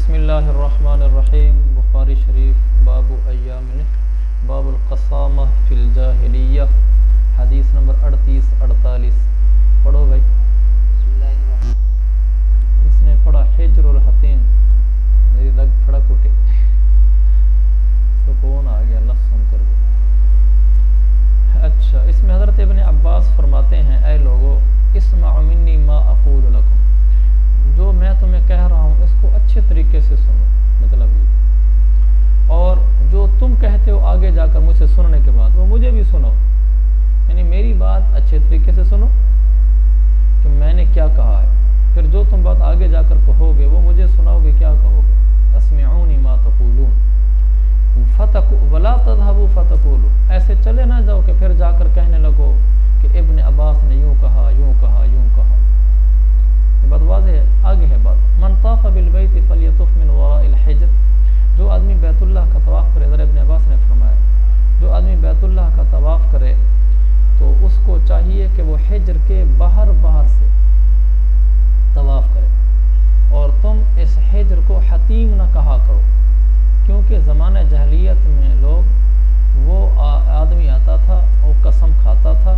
بسم اللہ الرحمن الرحیم۔ بخاری شریف باب ایام باب القسامہ فی الجاہلیہ، حدیث نمبر 38-48۔ پڑھو بھائی۔ اس نے پڑھا حجر الحتیم، میری رگ پھڑا کوٹے، سکون آ گیا لفظ سن کر۔ اچھا، اس میں حضرت ابن عباس فرماتے ہیں اے لوگو اسمعوا منی ما اقول لکم، جو میں تمہیں کہہ رہا ہوں اس کو اچھے طریقے سے سنو، مطلب یہ، اور جو تم کہتے ہو آگے جا کر مجھ سے سننے کے بعد وہ مجھے بھی سنو، یعنی میری بات اچھے طریقے سے سنو کہ میں نے کیا کہا ہے، پھر جو تم بات آگے جا کر کہو گے وہ مجھے سناؤ گے کیا کہو گے۔ اسمعونی ما تقولون ولا تذهبوا فتقولوا، ایسے چلے نہ جاؤ کہ پھر جا کر کہنے لگو کہ ابن عباس نے یوں کہا یوں کہا یوں کہا۔ یہ بات واضح ہے، آگے ہے بات۔ من طاف بالبیت فلیطف من وراء الحجر، جو آدمی بیت اللہ کا طواف کرے، حضرت ابن عباس نے فرمایا جو آدمی بیت اللہ کا طواف کرے تو اس کو چاہیے کہ وہ حجر کے باہر سے طواف کرے، اور تم اس حجر کو حتیم نہ کہا کرو، کیونکہ زمانہ جاہلیت میں لوگ وہ آدمی آتا تھا وہ قسم کھاتا تھا،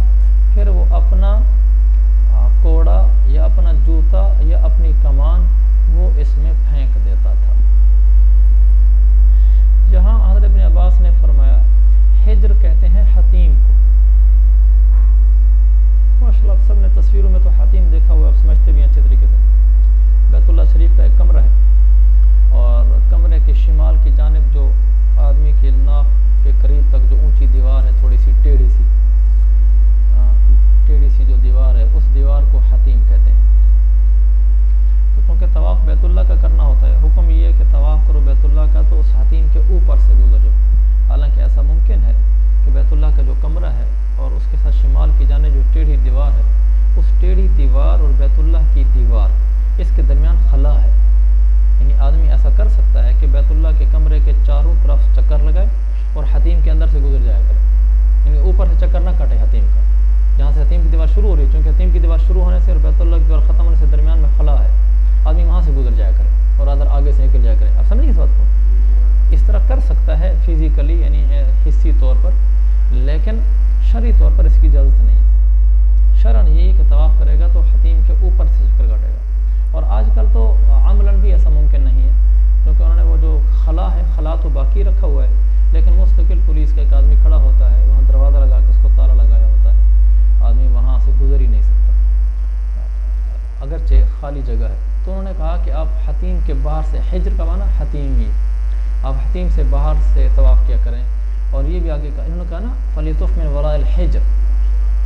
پھر وہ اپنا کوڑا یا اپنا جوتا یا اپنی کمان وہ اس میں پھینک دیتا تھا۔ یہاں حضرت ابن عباس نے فرمایا حجر کہتے ہیں حتیم کو۔ ماشاءاللہ آپ سب نے تصویروں میں تو حتیم دیکھا ہوا، آپ سمجھتے بھی ہیں اچھے طریقے سے۔ بیت اللہ شریف کا ایک کمرہ ہے، اور کمرے کے شمال کی جانب جو آدمی کے ناک کے قریب تک جو اونچی دیوار ہے، تھوڑی سی ٹیڑھی سی جو دیوار ہے، اس دیوار کو حتیم کہتے ہیں۔ تو چونکہ طواف بیت اللہ کا کرنا ہوتا ہے، حکم یہ ہے کہ طواف کرو بیت اللہ کا تو اس حتیم کے اوپر سے گزر جاؤ۔ حالانکہ ایسا ممکن ہے کہ بیت اللہ کا جو کمرہ ہے اور اس کے ساتھ شمال کی جانب جو ٹیڑھی دیوار ہے، اس ٹیڑھی دیوار اور بیت اللہ کی دیوار اس کے درمیان خلا ہے، یعنی آدمی ایسا کر سکتا ہے کہ بیت اللہ کے کمرے کے چاروں طرف چکر لگائے اور حتیم کے اندر سے گزر جایا کرے، یعنی اوپر سے چکر نہ کاٹے حتیم کا، جہاں سے حتیم کی دیوار شروع ہو رہی ہے، چونکہ حتیم کی دیوار شروع ہونے سے اور بیت اللہ کی دیوار ختم ہونے سے درمیان میں خلا ہے، آدمی وہاں سے گزر جایا کرے اور ادھر آگے سے نکل جایا کرے۔ آپ سمجھیں اس بات کو؟ اس طرح کر سکتا ہے فزیکلی، یعنی حصی طور پر، لیکن شرعی طور پر اس کی اجازت نہیں ہے۔ شرعاً یہی کہ طواف کرے گا تو حتیم کے اوپر سے چکر کاٹے گا، اور آج کل تو عملاً بھی ایسا ممکن نہیں ہے، کیونکہ انہوں نے وہ جو خلا ہے، خلا تو باقی رکھا ہوا ہے، لیکن مستقل پولیس کا ایک آدمی کھڑا ہوتا ہے، وہاں دروازہ لگا کے اس کو تالا لگایا ہوتا ہے، آدمی وہاں سے گزر ہی نہیں سکتا اگرچہ خالی جگہ ہے۔ تو انہوں نے کہا کہ آپ حتیم کے باہر سے، حجر کا معنی حتیم ہی، آپ حتیم سے باہر سے طواف کیا کریں، اور یہ بھی آگے کہا، انہوں نے کہا نا فلیطف من وراء الحجر،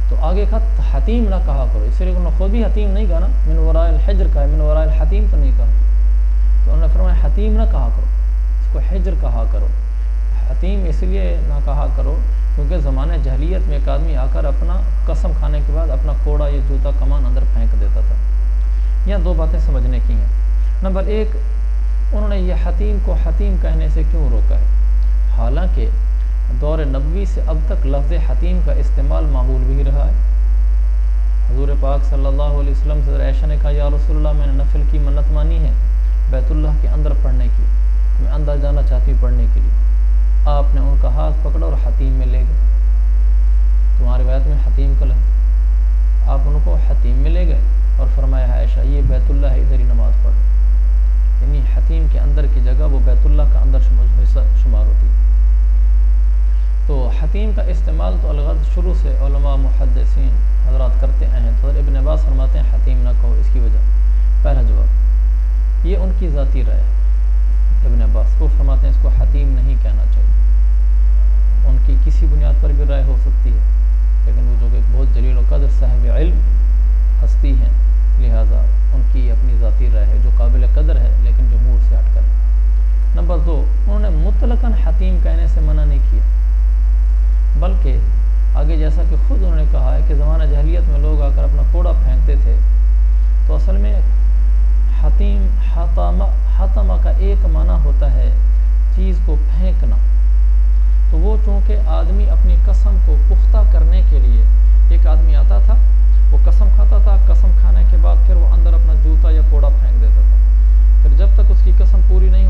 تو آگے کہا حتیم نہ کہا کرو، اس لیے انہوں نے خود بھی حتیم نہیں کہا نا، من وراء الحجر کہا ہے، من وراء الحتیم تو نہیں کہا، تو انہوں نے فرمایا حتیم نہ کہا کرو، اس کو حجر کہا کرو۔ حتیم اس لیے نہ کہا کرو کیونکہ زمانہ جاہلیت میں ایک آدمی آ کر اپنا قسم کھانے کے بعد اپنا کوڑا یا جوتا کمان اندر پھینک دیتا تھا۔ یہاں دو باتیں سمجھنے کی ہیں۔ نمبر ایک، انہوں نے یہ حتیم کو حتیم کہنے سے کیوں روکا ہے؟ حالانکہ دور نبوی سے اب تک لفظ حتیم کا استعمال معمول بھی رہا ہے۔ حضور پاک صلی اللہ علیہ وسلم سے عائشہ نے کہا یا رسول اللہ میں نے نفل کی منت مانی ہے بیت اللہ کے اندر پڑھنے کی، میں اندر جانا چاہتی ہوں پڑھنے کے لیے۔ آپ نے ان کا ہاتھ پکڑا اور حتیم میں لے گئے، تمہاری روایت میں حتیم کا لفظ، آپ ان کو حتیم میں لے گئے اور فرمایا عائشہ یہ بیت اللہ ہے، ادھر ہی نماز پڑھ، یعنی حتیم کے اندر کی جگہ وہ بیت اللہ کا اندر حصہ شمار ہوتی ہے۔ تو حتیم کا استعمال تو الغرض شروع سے علماء محدثین حضرات کرتے آئے ہیں، تو ابن عباس فرماتے ہیں حتیم نہ کہو، اس کی وجہ پہلا جواب یہ ان کی ذاتی رائے ہے۔ ابن عباس وہ فرماتے ہیں اس کو حتیم نہیں کہنا چاہیے، ان کی کسی بنیاد پر بھی رائے ہو سکتی ہے، لیکن وہ جو کہ بہت جلیل و قدر صاحب علم ہستی ہیں، لہٰذا ان کی اپنی ذاتی رائے ہے جو قابل قدر ہے لیکن جمہور سے ہٹ کر ہے۔ نمبر دو، انہوں نے مطلقاً حتیم کہنے سے منع نہیں کیا، بلکہ آگے جیسا کہ خود انہوں نے کہا ہے کہ زمانہ جاہلیت میں لوگ آ کر اپنا کوڑا پھینکتے تھے، تو اصل میں حتیم حتمہ کا ایک معنی ہوتا ہے چیز کو پھینکنا، تو وہ چونکہ آدمی اپنی قسم کو پختہ کرنے کے لیے، ایک آدمی آتا تھا وہ قسم کھاتا تھا، قسم کھانے کے بعد پھر وہ اندر اپنا جوتا یا کوڑا پھینک دیتا تھا، پھر جب تک اس کی قسم پوری نہیں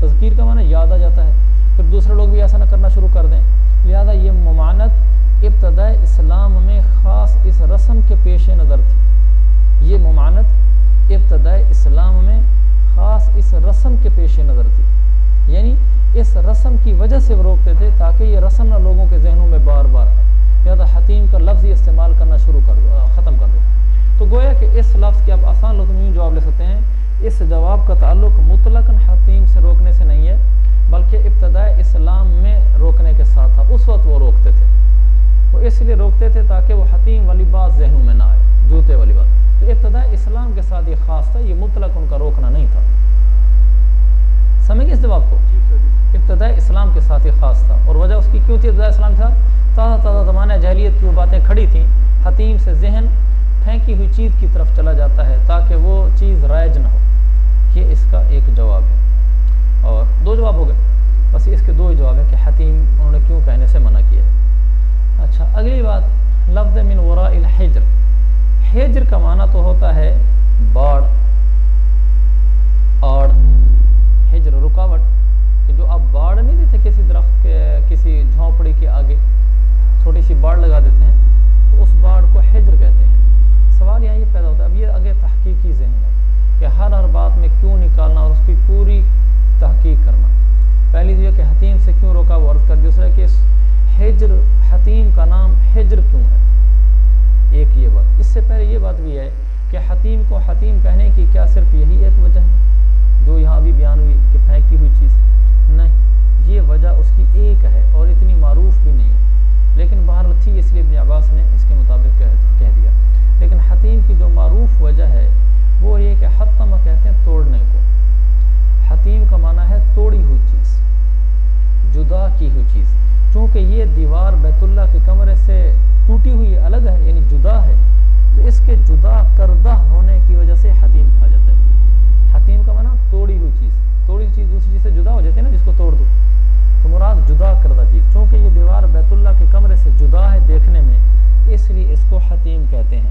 تذکیر کا معنی یاد آ جاتا ہے، پھر دوسرے لوگ بھی ایسا نہ کرنا شروع کر دیں، لہذا یہ ممانعت ابتدائے اسلام میں خاص اس رسم کے پیش نظر تھی، یہ ممانعت ابتدائے اسلام میں خاص اس رسم کے پیش نظر تھی، یعنی اس رسم کی وجہ سے وہ روکتے تھے تاکہ یہ رسم نہ لوگوں کے ذہنوں میں بار بار آئے، لہذا حتیم کا لفظ ہی استعمال کرنا ختم کر دو۔ تو گویا کہ اس لفظ کے اب آسان لوگ یوں جواب لے سکتے ہیں، اس جواب کا تعلق مطلقاً حتیم سے روکنے سے نہیں ہے، بلکہ ابتدائے اسلام میں روکنے کے ساتھ تھا۔ اس وقت وہ روکتے تھے، وہ اس لیے روکتے تھے تاکہ وہ حتیم والی بات ذہنوں میں نہ آئے، جوتے والی بات۔ تو ابتدائے اسلام کے ساتھ یہ خاص تھا، یہ مطلق ان کا روکنا نہیں تھا۔ سمجھ گئے اس جواب کو؟ ابتدائے اسلام کے ساتھ یہ خاص تھا، اور وجہ اس کی کیوں تھی ابتدائے اسلام کے ساتھ؟ تازہ زمانہ جاہلیت کی وہ باتیں کھڑی تھیں، حتیم سے ذہن پھینکی ہوئی چیز کی طرف چلا جاتا ہے تاکہ وہ چیز رائج نہ ہو۔ یہ اس کا ایک جواب ہے، اور دو جواب ہو گئے، بس اس کے دو ہی جواب ہیں کہ حتیم انہوں نے کیوں کہنے سے منع کیا ہے۔ اچھا، اگلی بات، لفظ من وراء الحجر۔ حجر کا معنی تو ہوتا ہے باڑ، آڑ، حجر رکاوٹ، کہ جو آپ باڑ نہیں دیتے کسی درخت کے کسی جھونپڑی کے آگے چھوٹی سی باڑ لگا دیتے ہیں، تو اس باڑ کو حجر کہتے ہیں۔ سوال یہاں یہ پیدا ہوتا ہے، اب یہ آگے تحقیقی ذہن ہے کہ ہر بات میں کیوں نکالنا اور اس کی پوری تحقیق کرنا۔ پہلی تو یہ کہ حتیم سے کیوں روکا وہ عرض کر دی، دوسرا کہ اس حجر، حتیم کا نام حجر کیوں ہے، ایک یہ بات۔ اس سے پہلے یہ بات بھی ہے کہ حتیم کو حتیم کہنے کی کیا صرف یہی ایک وجہ ہے جو یہاں ابھی بیان ہوئی کہ پھینکی ہوئی چیز؟ نہیں، یہ وجہ اس کی ایک ہے اور اتنی معروف بھی نہیں ہے، لیکن بہرحال تھی، اس لیے ابن عباس نے اس کے مطابق کہہ دیا۔ لیکن حتیم کی جو معروف وجہ ہے وہ یہ کہ حتم کہتے ہیں توڑنے کو، حتیم کا معنی ہے توڑی ہوئی چیز، جدا کی ہوئی چیز۔ چونکہ یہ دیوار بیت اللہ کے کمرے سے ٹوٹی ہوئی الگ ہے، یعنی جدا ہے، تو اس کے جدا کردہ ہونے کی وجہ سے حتیم کہا جاتا ہے۔ حتیم کا معنی توڑی ہوئی چیز، توڑی ہوئی چیز دوسری چیز سے جدا ہو جاتی ہے نا، جس کو توڑ دو، تو مراد جدا کردہ چیز۔ چونکہ یہ دیوار بیت اللہ کے کمرے سے جدا ہے دیکھنے میں، اس لیے اس کو حتیم کہتے ہیں۔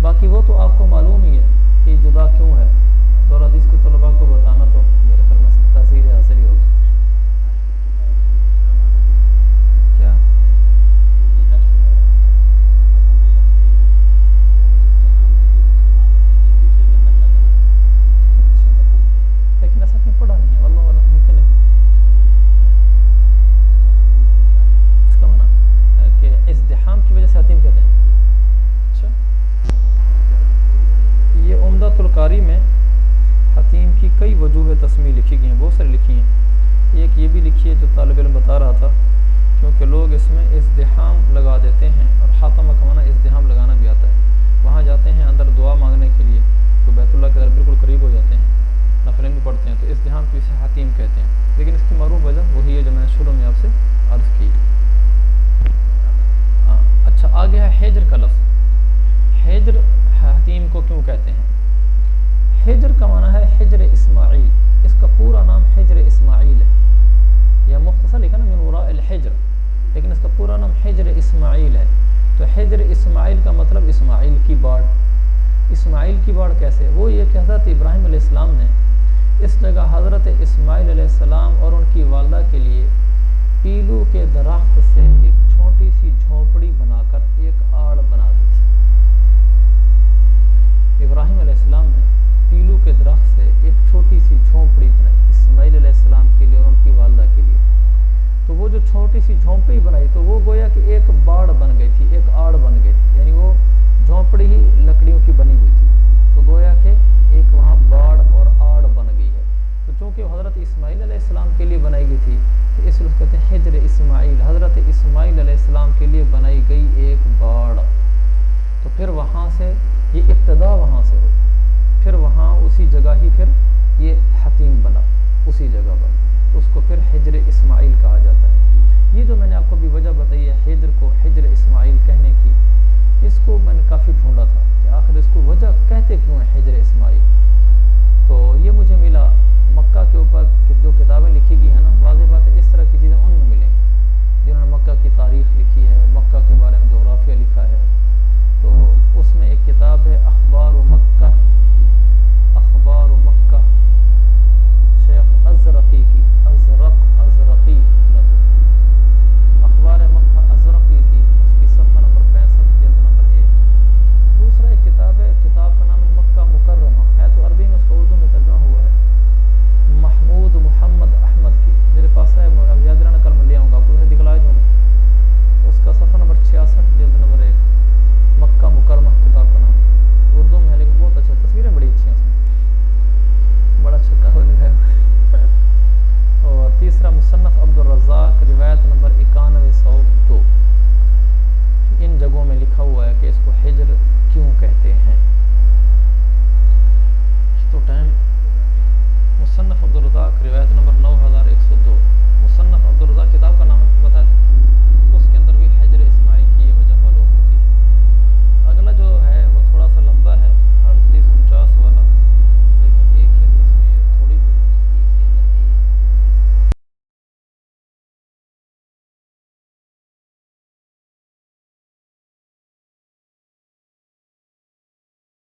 باقی وہ تو آپ کو معلوم ہی ہے کہ جدا کیوں ہے، اور حدیث کے طلباء کو بتانا تو میرے خیال میں تاثیر حاصل ہی ہوگی۔ کیا لیکن ایسا کہیں پڑھا نہیں ہے، واللہ ممکن ہے اس کا معنی کہ ازدحام کی وجہ سے حتیم کہتے ہیں۔ اچھا، یہ عمدۃ القاری میں حتیم کی کئی وجوہ تسمیہ لکھی گئی ہیں، بہت ساری لکھی ہیں۔ ایک یہ بھی لکھی ہے جو طالب علم بتا رہا تھا، کیونکہ لوگ اس میں ازدحام لگا دیتے ہیں، اور حاتمہ کا معنی ازدحام لگانا بھی آتا ہے۔ وہاں جاتے ہیں اندر دعا مانگنے کے لیے، تو بیت اللہ کے در بالکل قریب ہو جاتے ہیں، نفلیں بھی پڑھتے ہیں، تو ازدحام کی اسے حتیم کہتے ہیں۔ لیکن اس کی معروف وجہ وہی ہے جو میں نے شروع میں آپ سے عرض کی۔ اچھا، آگے ہے حجر کا لفظ۔ حجر حتیم کو کیوں کہتے ہیں؟ حجر کا معنی ہے حجر اسماعیل، اس کا پورا نام حجر اسماعیل ہے، یا مختصر لکھا نا من وراء الحجر، لیکن اس کا پورا نام حجر اسماعیل ہے۔ تو حجر اسماعیل کا مطلب اسماعیل کی باڑ۔ اسماعیل کی باڑ کیسے؟ وہ یہ کہ حضرت ابراہیم علیہ السلام نے اس جگہ حضرت اسماعیل علیہ السلام اور ان کی والدہ کے لیے پیلو کے درخت سے ایک چھوٹی سی جھونپڑی بنا کر ایک آڑ بنا دی تھی۔ ابراہیم علیہ السلام نے پیلو کے درخت سے ایک چھوٹی سی جھونپڑی بنائی اسماعیل علیہ السلام کے لیے اور ان کی والدہ کے لیے۔ تو وہ جو چھوٹی سی جھونپڑی بنائی تو وہ گویا کہ ایک باڑ بن گئی تھی، ایک آڑ بن گئی تھی، یعنی وہ جھونپڑی ہی لکڑیوں کی بنی ہوئی تھی، تو گویا کہ ایک وہاں باڑ اور آڑ بن گئی ہے۔ تو چونکہ حضرت اسماعیل علیہ السلام کے لیے بنائی گئی تھی، تو اس لیے کہتے ہیں حجر اسماعیل، حضرت اسماعیل علیہ السلام کے لیے بنائی گئی ایک باڑ۔ تو پھر وہاں سے یہ ابتدا وہاں سے ہوئی، پھر وہاں اسی جگہ ہی پھر یہ حتیم بنا، اسی جگہ پر اس کو پھر حجر اسماعیل کہا جاتا ہے۔ یہ جو میں نے آپ کو بھی وجہ بتائی ہے حجر کو حجر اسماعیل کہنے کی، اس کو میں نے کافی ڈھونڈا تھا کہ آخر اس کو وجہ کہتے کیوں ہے حجر اسماعیل،